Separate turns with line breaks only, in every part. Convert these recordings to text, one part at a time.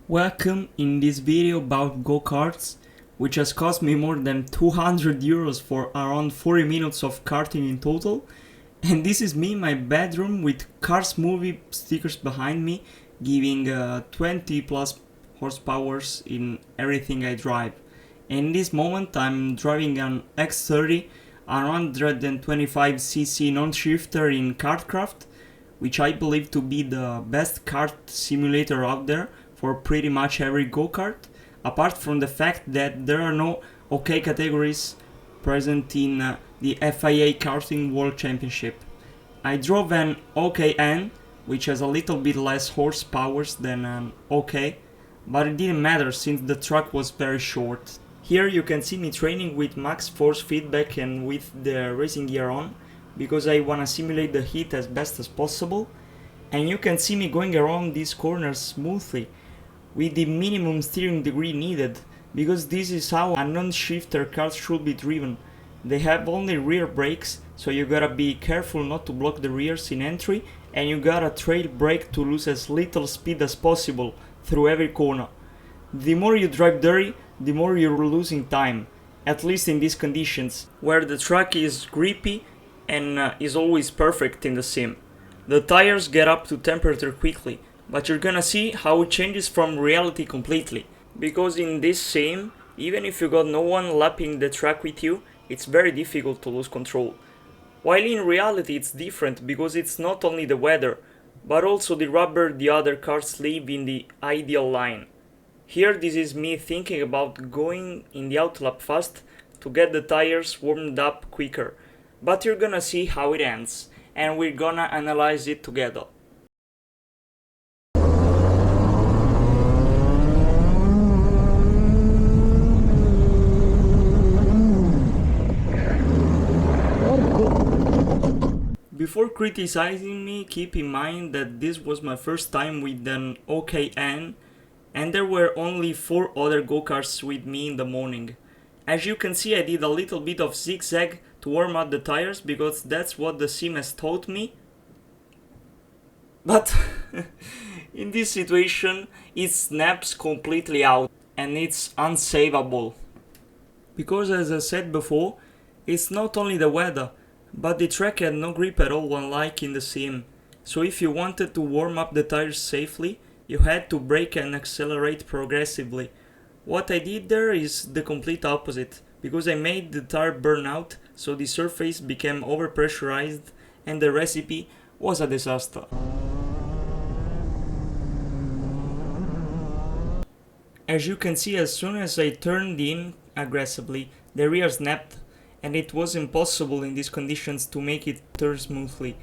Welcome in this video about go-karts, which has cost me more than 200 euros for around 40 minutes of karting in total. And this is me in my bedroom with Cars movie stickers behind me, giving 20 plus horsepowers in everything I drive. And in this moment I'm driving an X30, a 125cc non-shifter in Kartcraft, which I believe to be the best kart simulator out there for pretty much every go-kart, apart from the fact that there are no OK categories present in the FIA Karting World Championship. I drove an OKN, which has a little bit less horsepower than an OK, but it didn't matter since the track was very short. Here you can see me training with max force feedback and with the racing gear on, because I wanna simulate the heat as best as possible, and you can see me going around these corners smoothly, with the minimum steering degree needed, because this is how a non-shifter car should be driven. They have only rear brakes, so you gotta be careful not to block the rears in entry, and you gotta trail brake to lose as little speed as possible through every corner. The more you drive dirty, the more you're losing time, at least in these conditions, where the track is grippy and is always perfect in the sim. The tires get up to temperature quickly, but you're gonna see how it changes from reality completely, because in this sim, even if you got no one lapping the track with you, it's very difficult to lose control. While in reality it's different, because it's not only the weather, but also the rubber the other cars leave in the ideal line. Here this is me thinking about going in the outlap fast to get the tires warmed up quicker, but you're gonna see how it ends, and we're gonna analyze it together. Before criticizing me, keep in mind that this was my first time with an OKN, and there were only 4 other go-karts with me in the morning. As you can see, I did a little bit of zigzag to warm up the tires, because that's what the sim has taught me. But in this situation, it snaps completely out, and it's unsavable. Because as I said before, it's not only the weather, but the track had no grip at all, unlike in the sim. So if you wanted to warm up the tires safely, you had to brake and accelerate progressively. What I did there is the complete opposite, because I made the tire burn out, so the surface became overpressurized and the recipe was a disaster. As you can see, as soon as I turned in aggressively, the rear snapped, and it was impossible in these conditions to make it turn smoothly.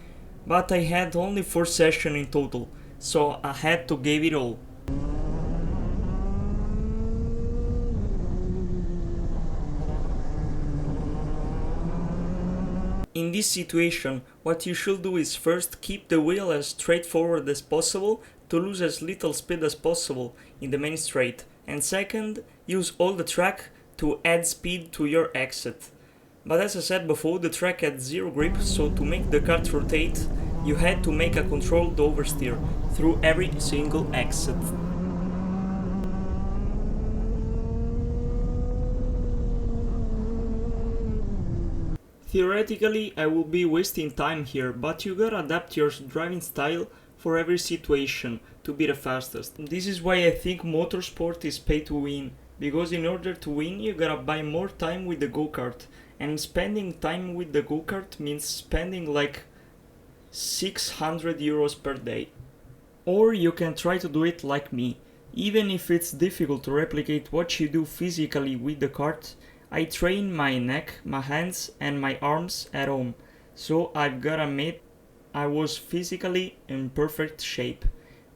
But I had only 4 sessions in total, so I had to give it all. In this situation, what you should do is first keep the wheel as straightforward as possible to lose as little speed as possible in the main straight, and second, use all the track to add speed to your exit. But as I said before, the track had zero grip, so to make the kart rotate, you had to make a controlled oversteer through every single exit. Theoretically, I will be wasting time here, but you gotta adapt your driving style for every situation to be the fastest. This is why I think motorsport is pay to win, because in order to win you gotta buy more time with the go-kart, and spending time with the go-kart means spending like 600 euros per day. Or you can try to do it like me. Even if it's difficult to replicate what you do physically with the kart, I train my neck, my hands and my arms at home, so I've gotta admit I was physically in perfect shape.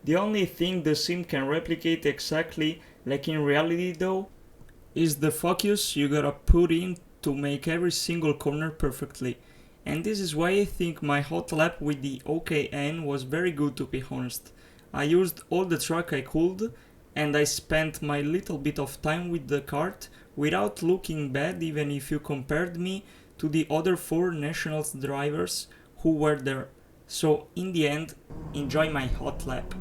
The only thing the sim can replicate exactly like in reality though, is the focus you gotta put in to make every single corner perfectly. And this is why I think my hot lap with the OKN was very good, to be honest. I used all the track I could, and I spent my little bit of time with the kart without looking bad, even if you compared me to the other 4 nationals drivers who were there. So in the end, enjoy my hot lap.